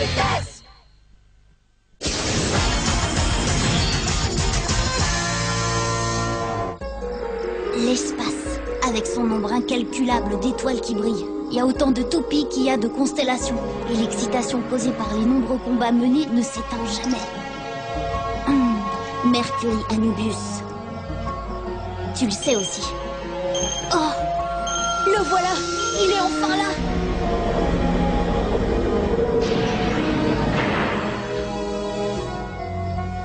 vitesse! L'espace, avec son nombre incalculable d'étoiles qui brillent. Il y a autant de toupies qu'il y a de constellations. Et l'excitation causée par les nombreux combats menés ne s'éteint jamais. Mercury Anubius. Tu le sais aussi. Oh! Le voilà! Il est enfin là!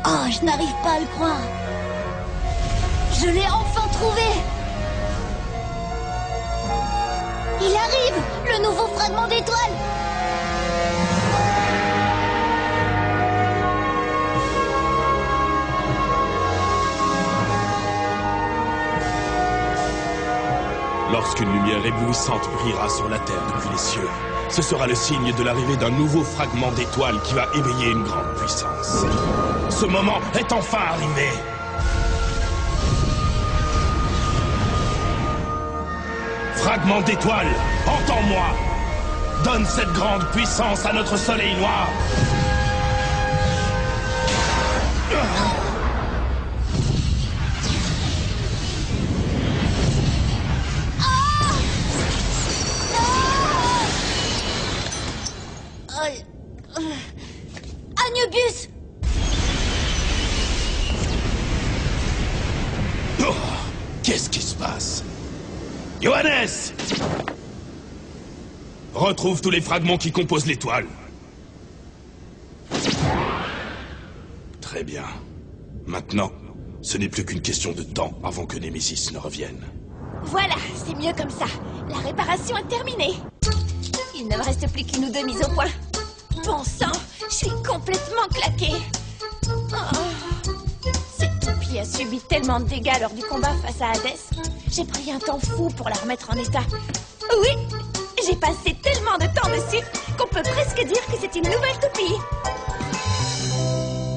Oh, je n'arrive pas à le croire! Je l'ai enfin trouvé! Il arrive! Le nouveau fragment d'étoile! Lorsqu'une lumière éblouissante brillera sur la Terre depuis les cieux, ce sera le signe de l'arrivée d'un nouveau fragment d'étoile qui va éveiller une grande puissance. Ce moment est enfin arrivé! Fragment d'étoile, entends-moi! Donne cette grande puissance à notre soleil noir! Anubius! Oh, qu'est-ce qui se passe? Johannes! Retrouve tous les fragments qui composent l'étoile. Très bien. Maintenant, ce n'est plus qu'une question de temps avant que Némésis ne revienne. Voilà, c'est mieux comme ça. La réparation est terminée. Il ne me reste plus qu'une ou deux mises au point. Bon sang, je suis complètement claquée. Oh. Cette toupie a subi tellement de dégâts lors du combat face à Hadès. J'ai pris un temps fou pour la remettre en état. Oui, j'ai passé tellement de temps dessus qu'on peut presque dire que c'est une nouvelle toupie.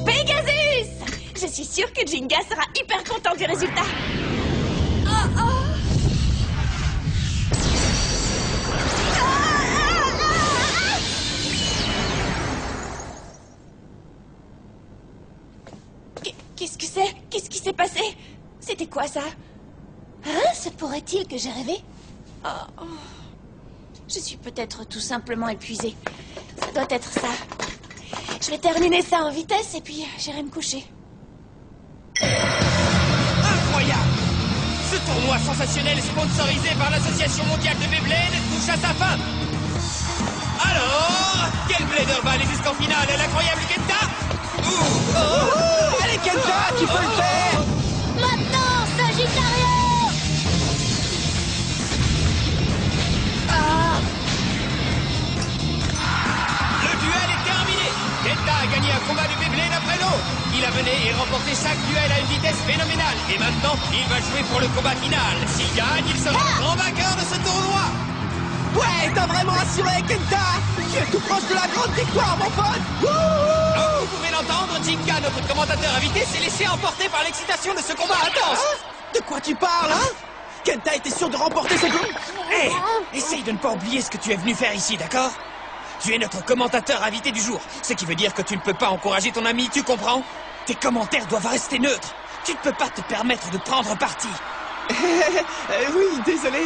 Pegasus! Je suis sûre que Jinga sera hyper content du résultat. Oh, oh. Qu'est-ce que c'est? Qu'est-ce qui s'est passé? C'était quoi ça? Hein? Se pourrait-il que j'ai rêvé? Oh. Je suis peut-être tout simplement épuisée. Ça doit être ça. Je vais terminer ça en vitesse et puis j'irai me coucher. Incroyable! Ce tournoi sensationnel sponsorisé par l'Association mondiale de Beyblade touche à sa fin. Alors, quel blader va aller jusqu'en finale? L'incroyable Kenta? Allez Kenta, tu peux le faire! Maintenant, Sagittario! Le duel est terminé. Kenta a gagné un combat de Beyblade après l'autre. Il a mené et remporté chaque duel à une vitesse phénoménale. Et maintenant, il va jouer pour le combat final. S'il gagne, il sera le grand vainqueur de ce tournoi. Ouais, t'as vraiment assuré Kenta! Tu es tout proche de la grande victoire, mon pote! Comme vous pouvez l'entendre, Jinka, notre commentateur invité, s'est laissé emporter par l'excitation de ce combat intense. De quoi tu parles, hein? Kenta était sûr de remporter ce combat. Hé, essaye de ne pas oublier ce que tu es venu faire ici, d'accord? Tu es notre commentateur invité du jour, ce qui veut dire que tu ne peux pas encourager ton ami, tu comprends? Tes commentaires doivent rester neutres. Tu ne peux pas te permettre de prendre parti. Oui, désolé.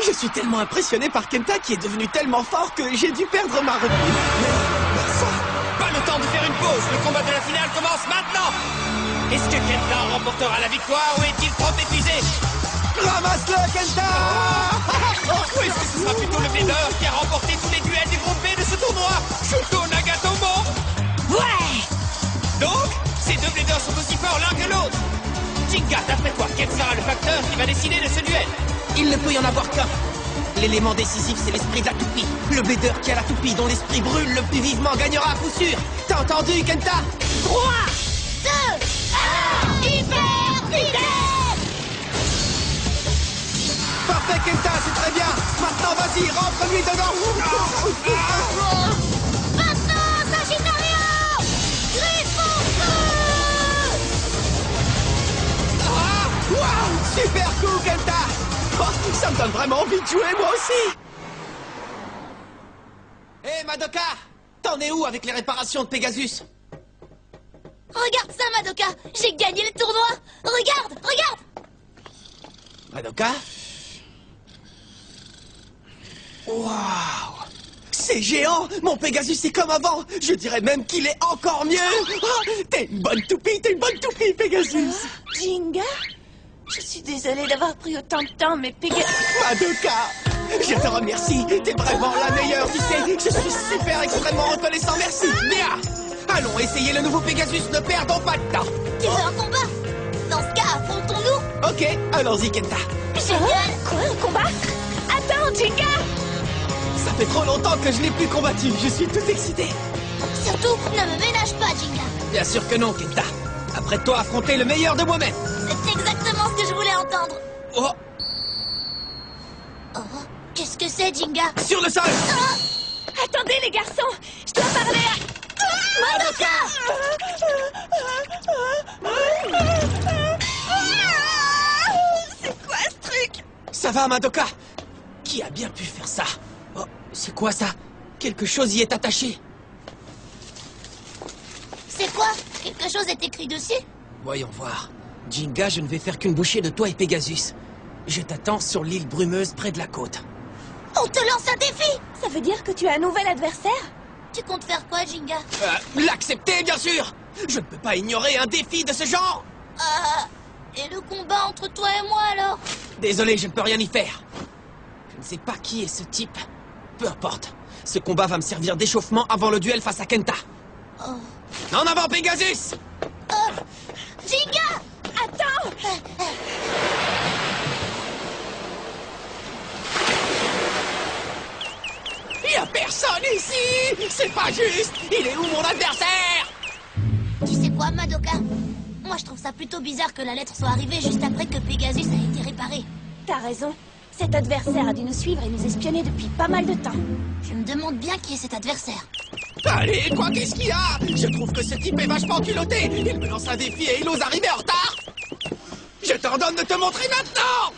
Je suis tellement impressionné par Kenta qui est devenu tellement fort que j'ai dû perdre ma reprise. Pas le temps de faire une pause, le combat de la finale commence maintenant. Est-ce que Kenta remportera la victoire ou est-il trop épuisé? Ramasse-le, Kenta! Ou est-ce que ce sera plutôt le blader qui a remporté tous les duels du groupe B de ce tournoi? Shuto Nagatomo! Ouais! Donc, ces deux bladers sont aussi forts l'un que l'autre. Jinka, d'après toi, quel sera le facteur qui va décider de ce duel? Il ne peut y en avoir qu'un. L'élément décisif, c'est l'esprit de la toupie. Le blader qui a la toupie, dont l'esprit brûle le plus vivement, gagnera à coup sûr. T'as entendu, Kenta? 3, 2, 1, hyper vitesse! Parfait, Kenta, c'est très bien. Maintenant, vas-y, rentre-lui dedans. Maintenant, Sagittario! Griffon feu! Waouh, super coup, Kenta. Oh, ça me donne vraiment envie de jouer, moi aussi. Hé, Madoka, T'en es où avec les réparations de Pegasus? Regarde ça, Madoka! J'ai gagné le tournoi! Regarde! Regarde! Madoka? Waouh! C'est géant! Mon Pegasus est comme avant! Je dirais même qu'il est encore mieux! Oh, t'es une bonne toupie, Pegasus! Jinga? Je suis désolée d'avoir pris autant de temps, mais Madoka! Je te remercie! T'es vraiment la meilleure, tu sais! Je suis super extrêmement reconnaissant, merci! Bien! Allons essayer le nouveau Pegasus, ne perdons pas de temps! Tu veux un combat? Dans ce cas, affrontons-nous! Ok, allons-y, Kenta! Génial! Quoi, un combat? Attends, Jinga! Ça fait trop longtemps que je n'ai plus combattu, je suis tout excité! Surtout, ne me ménage pas, Jinga! Bien sûr que non, Kenta! Apprête-toi à affronter le meilleur de moi-même! C'est exactement ce que je voulais entendre! Oh! Oh, qu'est-ce que c'est, Jinga? Sur le sol! Attendez, les garçons! Je dois parler à... Madoka! C'est quoi ce truc? Ça va, Madoka? Qui a bien pu faire ça? Oh, c'est quoi ça? Quelque chose y est attaché. C'est quoi? Quelque chose est écrit dessus? Voyons voir. Jinga, je ne vais faire qu'une bouchée de toi et Pegasus. Je t'attends sur l'île brumeuse près de la côte. On te lance un défi! Ça veut dire que tu as un nouvel adversaire? Tu comptes faire quoi, Jinga? L'accepter, bien sûr! Je ne peux pas ignorer un défi de ce genre! Et le combat entre toi et moi, alors? Désolé, je ne peux rien y faire. Je ne sais pas qui est ce type. Peu importe. Ce combat va me servir d'échauffement avant le duel face à Kenta. Oh. En avant, Pegasus! Jinga! Attends! Il y a personne ici! C'est pas juste! Il est où mon adversaire? Tu sais quoi, Madoka? Moi, je trouve ça plutôt bizarre que la lettre soit arrivée juste après que Pegasus a été réparé. T'as raison. Cet adversaire a dû nous suivre et nous espionner depuis pas mal de temps. Je me demande bien qui est cet adversaire. Allez, quoi, qu'est-ce qu'il y a? Je trouve que ce type est vachement culotté! Il me lance un défi et il ose arriver en retard! Je t'ordonne de te montrer maintenant!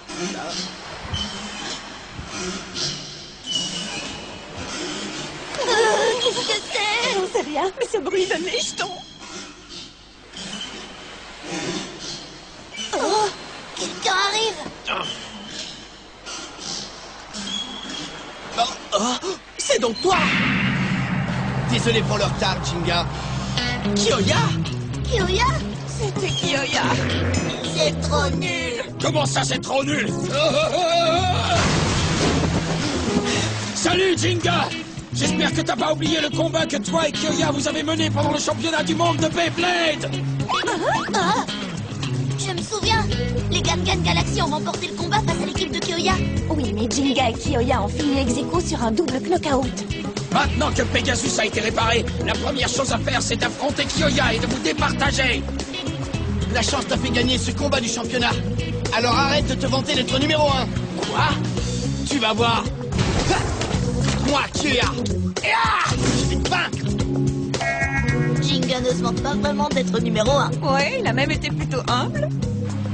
Qu'est-ce que c'est? J'en sais rien, mais ce bruit donne les jetons. Oh, quelqu'un arrive. C'est donc toi! Désolé pour le retard, Jinga. Kyoya? Kyoya? C'était Kyoya. C'est trop nul. Comment ça, c'est trop nul? Salut, Jinga! J'espère que t'as pas oublié le combat que toi et Kyoya vous avez mené pendant le championnat du monde de Beyblade! Ah, je me souviens. Les Gangan Galaxy ont remporté le combat face à l'équipe de Kyoya. Oui, mais Jinga et Kyoya ont fini ex-aequo sur un double knockout. Maintenant que Pegasus a été réparé, la première chose à faire, c'est d'affronter Kyoya et de vous départager! La chance t'a fait gagner ce combat du championnat. Alors arrête de te vanter d'être numéro 1. Quoi? Tu vas voir. Ha! Moi, Kyoya. Je vais te vaincre. Jinga ne se vante pas vraiment d'être numéro 1. Ouais, il a même été plutôt humble.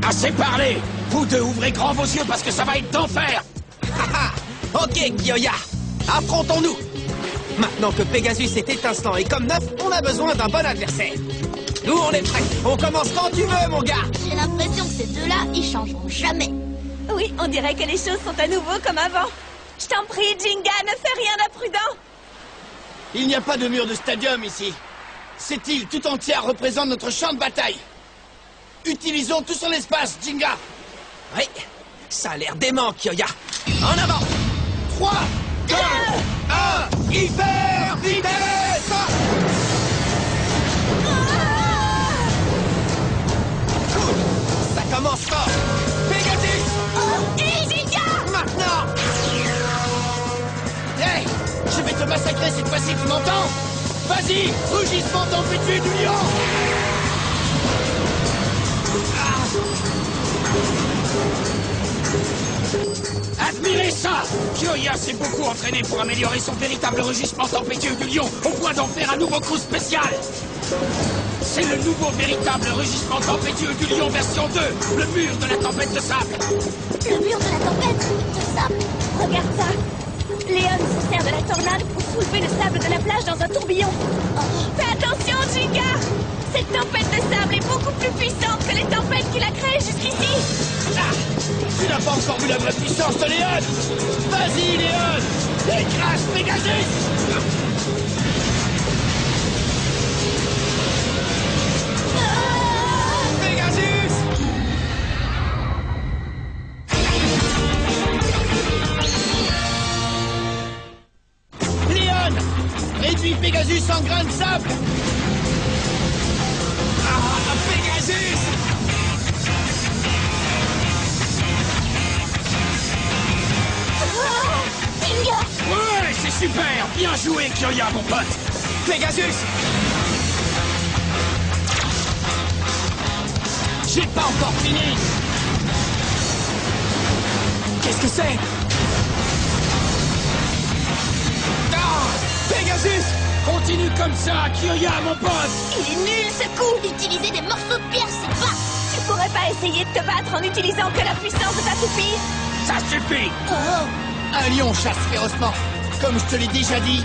Assez parlé! Vous deux, ouvrez grand vos yeux parce que ça va être d'enfer! Ok, Kyoya. Affrontons-nous. Maintenant que Pegasus est étincelant et comme neuf, on a besoin d'un bon adversaire. Nous, on est prêts. On commence quand tu veux, mon gars. J'ai l'impression que ces deux-là, ils changeront jamais. Oui, on dirait que les choses sont à nouveau comme avant. Je t'en prie, Jinga, ne fais rien d'imprudent. Il n'y a pas de mur de stadium ici. Cette île tout entière représente notre champ de bataille. Utilisons tout son espace, Jinga. Oui, ça a l'air dément, Kyoya. En avant. 3, 2, 1, hyper vitesse! Ça commence fort. Pegasus! Et Jinga! Maintenant! Hey! Je vais te massacrer cette fois-ci, tu m'entends? Vas-y! Rugissement d'amplitude du lion! Admirez ça! Kyoya s'est beaucoup entraîné pour améliorer son véritable rugissement tempétueux du lion, au point d'en faire un nouveau coup spécial! C'est le nouveau véritable rugissement tempétueux du lion version 2, le mur de la tempête de sable! Le mur de la tempête de sable. Regarde ça. Léon se sert de la tornade pour soulever le sable de la plage dans un tourbillon. Oh, fais attention, Jinga! Cette tempête de sable est beaucoup plus puissante que les tempêtes qu'il a créées jusqu'ici. Ah, tu n'as pas encore vu la vraie puissance de Léon. Vas-y, Léon! Écrase Pegasus! Pegasus! Léon! Réduis Pegasus en grains de sable! Ah, Pegasus! Jinga! Ouais, c'est super! Bien joué, Kyoya, mon pote! Pegasus! J'ai pas encore fini! Qu'est-ce que c'est? Ah! Pegasus! Continue comme ça, Kyoya, mon pote! Il est nul ce coup! Utiliser des morceaux de pierre, c'est pas... Tu pourrais pas essayer de te battre en utilisant que la puissance de ta toupie? Ça suffit! Oh! Un lion chasse férocement. Comme je te l'ai déjà dit,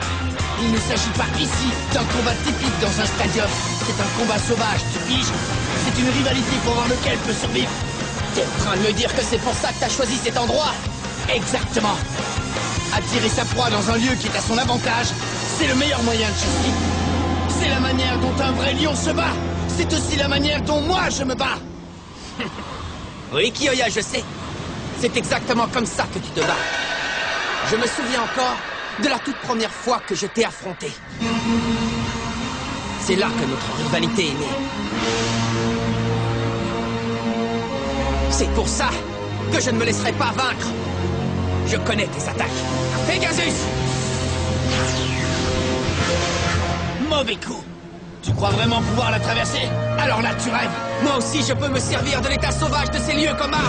il ne s'agit pas ici d'un combat typique dans un stadium. C'est un combat sauvage, tu piges? C'est une rivalité pour voir lequel peut survivre. T'es en train de me dire que c'est pour ça que t'as choisi cet endroit? Exactement. Attirer sa proie dans un lieu qui est à son avantage, c'est le meilleur moyen de chasser. C'est la manière dont un vrai lion se bat. C'est aussi la manière dont moi je me bats. Oui, Kyoya, je sais. C'est exactement comme ça que tu te bats. Je me souviens encore de la toute première fois que je t'ai affronté. C'est là que notre rivalité est née. C'est pour ça que je ne me laisserai pas vaincre. Je connais tes attaques. Pegasus! Mauvais coup. Tu crois vraiment pouvoir la traverser? Alors là, tu rêves. Moi aussi, je peux me servir de l'état sauvage de ces lieux comme arme.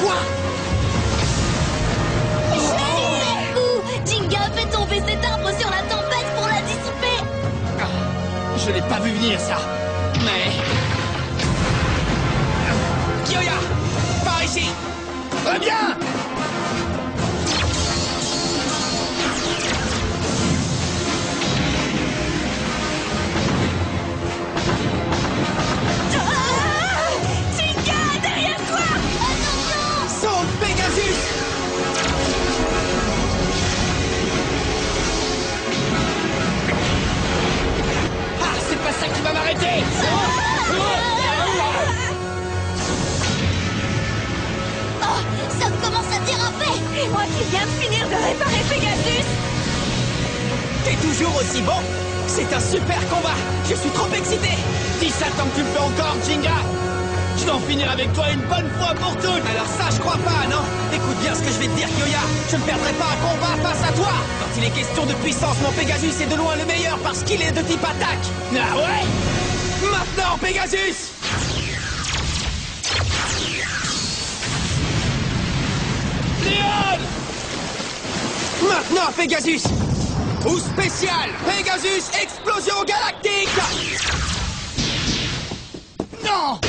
Quoi? Super coup! Jinga fait tomber cet arbre sur la tempête pour la dissiper! Ah, je l'ai pas vu venir, ça. Mais... Kyoya, par ici! Reviens! Jinga, derrière toi! Saute, Pegasus! Ah, c'est pas ça qui va m'arrêter! Oh! Ça commence à déraper! Et moi qui viens de finir de réparer Pegasus! T'es toujours aussi bon? C'est un super combat! Je suis trop excité! Dis ça tant que tu le fais encore, Jinga! Je vais en finir avec toi une bonne fois pour toutes! Alors ça, je crois pas, non? Écoute bien ce que je vais te dire, Kyoya. Je ne perdrai pas un combat face à toi! Quand il est question de puissance, mon Pegasus est de loin le meilleur parce qu'il est de type attaque! Ah ouais? Maintenant, Pegasus! Léon! Maintenant, Pegasus! Coup spécial! Pegasus Explosion Galactique! Non!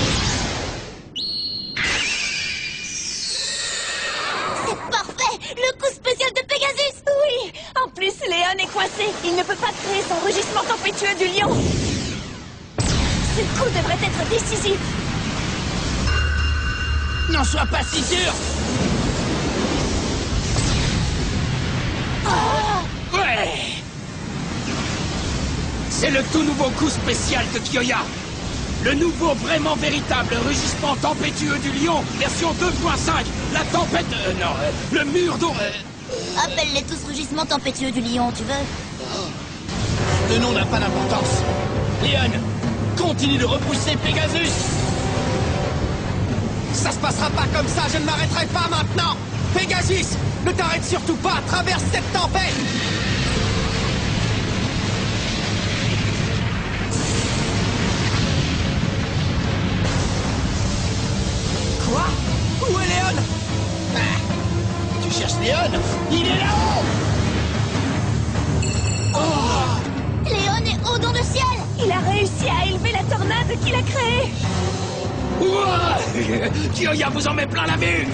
C'est parfait! Le coup spécial de Pegasus! Oui! En plus, Léon est coincé. Il ne peut pas créer son rugissement tempétueux du lion. Ce coup devrait être décisif. N'en sois pas si sûr! Ouais! C'est le tout nouveau coup spécial de Kyoya. Le nouveau vraiment véritable rugissement tempétueux du lion, version 2.5. La tempête... le mur d'eau... Appelle-les tous rugissements tempétueux du lion, tu veux? Le nom n'a pas d'importance. Léon, continue de repousser Pegasus! Ça se passera pas comme ça, je ne m'arrêterai pas maintenant! Pegasus, ne t'arrête surtout pas, traverse cette tempête! Quoi? Où est Léon? Ah, tu cherches Léon? Il est là-haut! Léon est haut dans le ciel! Il a réussi à élever la tornade qu'il a créée. Ouah, Kyoya vous en met plein la vue.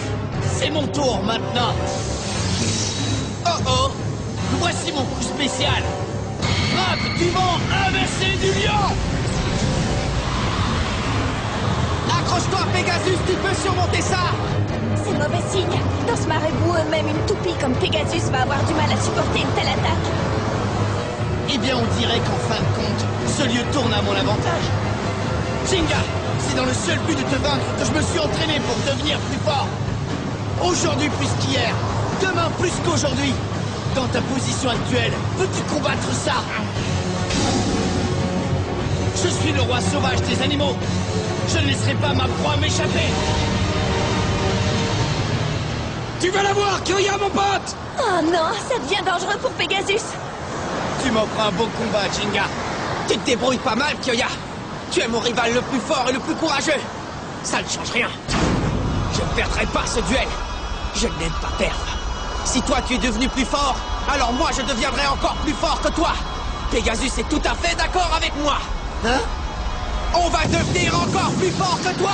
C'est mon tour maintenant. Oh oh. Voici mon coup spécial. Frappe du vent inversé du lion. Accroche-toi, Pegasus, tu peux surmonter ça. C'est mauvais signe. Dans ce marais boueux, même une toupie comme Pegasus va avoir du mal à supporter une telle attaque. Eh bien, on dirait qu'en fin de compte, ce lieu tourne à mon avantage. Jinga, c'est dans le seul but de te vaincre que je me suis entraîné pour devenir plus fort. Aujourd'hui plus qu'hier, demain plus qu'aujourd'hui. Dans ta position actuelle, peux-tu combattre ça? Je suis le roi sauvage des animaux. Je ne laisserai pas ma proie m'échapper. Tu vas la voir, Kyoya, mon pote. Oh non, ça devient dangereux pour Pegasus. Tu m'offres un beau combat, Jinga. Tu te débrouilles pas mal, Kyoya. Tu es mon rival le plus fort et le plus courageux. Ça ne change rien. Je ne perdrai pas ce duel. Je n'aime pas perdre. Si toi tu es devenu plus fort, alors moi je deviendrai encore plus fort que toi. Pegasus est tout à fait d'accord avec moi. Hein? On va devenir encore plus fort que toi.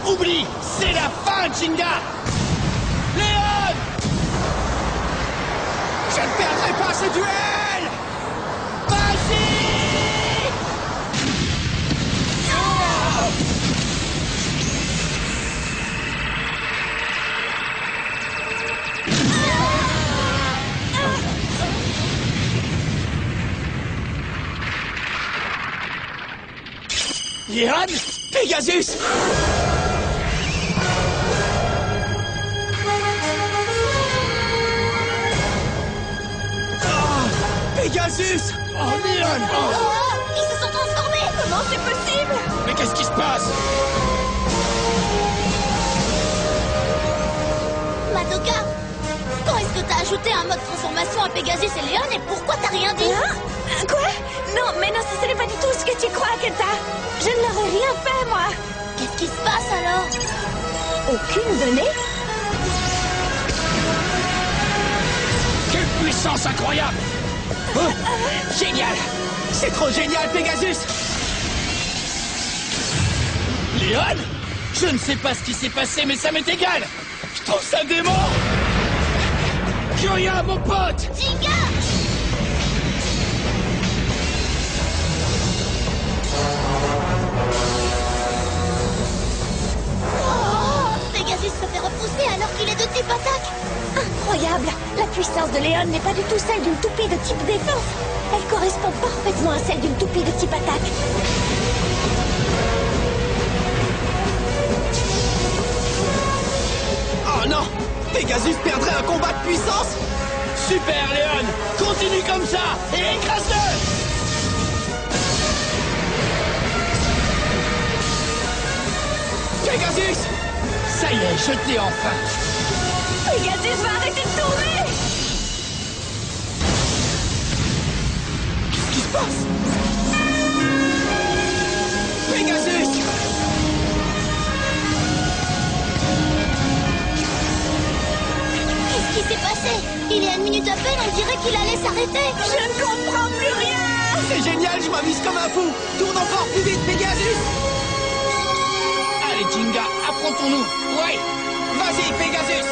Oublie, c'est la fin, Jinga. Léon! Je ne perdrai pas ce duel. Vas-y! Léon, Pegasus. Pegasus! Oh, Léon! Oh, ils se sont transformés. Comment c'est possible? Mais qu'est-ce qui se passe? Madoka, quand est-ce que t'as ajouté un mode transformation à Pegasus et Léon et pourquoi t'as rien dit? Hein? Quoi? Non, mais non, ce n'est pas du tout ce que tu crois, Kenta. Je ne leur ai rien fait, moi. Qu'est-ce qui se passe alors? Aucune donnée? Quelle puissance incroyable! Oh, génial! C'est trop génial, Pegasus! Léon? Je ne sais pas ce qui s'est passé, mais ça m'est égal. Je trouve ça dément. Kyoya, mon pote! Jinga! Oh, Pegasus se fait repousser alors qu'il est de type attaque. Incroyable! La puissance de Léon n'est pas du tout celle d'une toupie de type défense. Elle correspond parfaitement à celle d'une toupie de type attaque. Oh non! Pegasus perdrait un combat de puissance? Super, Léon. Continue comme ça et écrase-le. Pegasus! Ça y est, je t'ai enfin. Pegasus va arrêter de tourner! Qu'est-ce qui se passe? Pegasus! Qu'est-ce qui s'est passé? Il y a une minute à peine, on dirait qu'il allait s'arrêter. Je ne comprends plus rien! C'est génial, je m'amuse comme un fou! Tourne encore plus vite, Pegasus! Allez, Jinga, affrontons-nous. Ouais! Vas-y, Pegasus!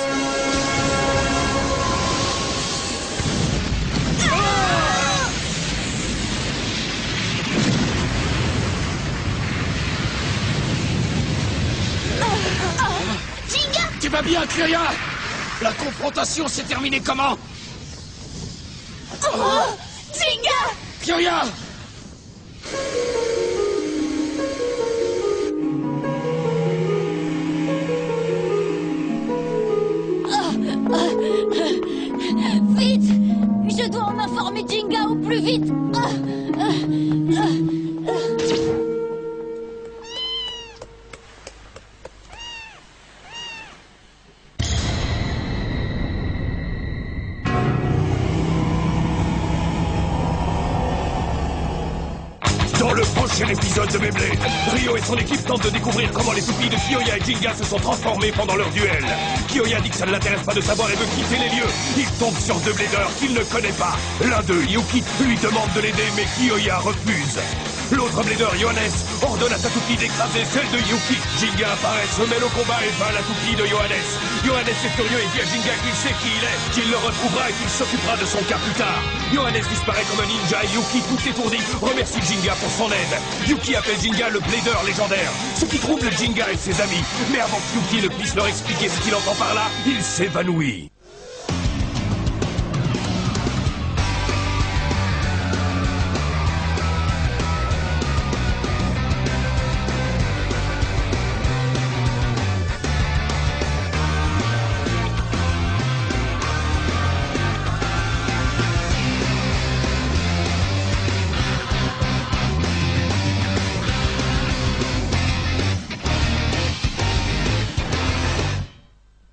Jinga! Tu vas bien, Kyoya? La confrontation s'est terminée comment? Jinga! Kyoya! Vite! Je dois en informer Jinga au plus vite. Dans le prochain épisode de Beyblade, Ryo et son équipe tentent de découvrir comment les toupies de Kyoya et Jinga se sont transformés pendant leur duel. Kiyoya dit que ça ne l'intéresse pas de savoir et veut quitter les lieux. Il tombe sur 2 bladers qu'il ne connaît pas. L'un d'eux, Yuki, lui demande de l'aider, mais Kiyoya refuse. L'autre blader, Yohannes, ordonne à sa toupie d'écraser celle de Yuki. Jinga apparaît, se mêle au combat et bat la toupie de Yohannes. Yohannes est furieux et dit à Jinga qu'il sait qui il est, qu'il le retrouvera et qu'il s'occupera de son cas plus tard. Yohannes disparaît comme un ninja et Yuki, tout étourdi, remercie Jinga pour son aide. Yuki appelle Jinga le blader légendaire, ce qui trouble Jinga et ses amis. Mais avant que Yuki ne puisse leur expliquer ce qu'il entend par là, il s'évanouit.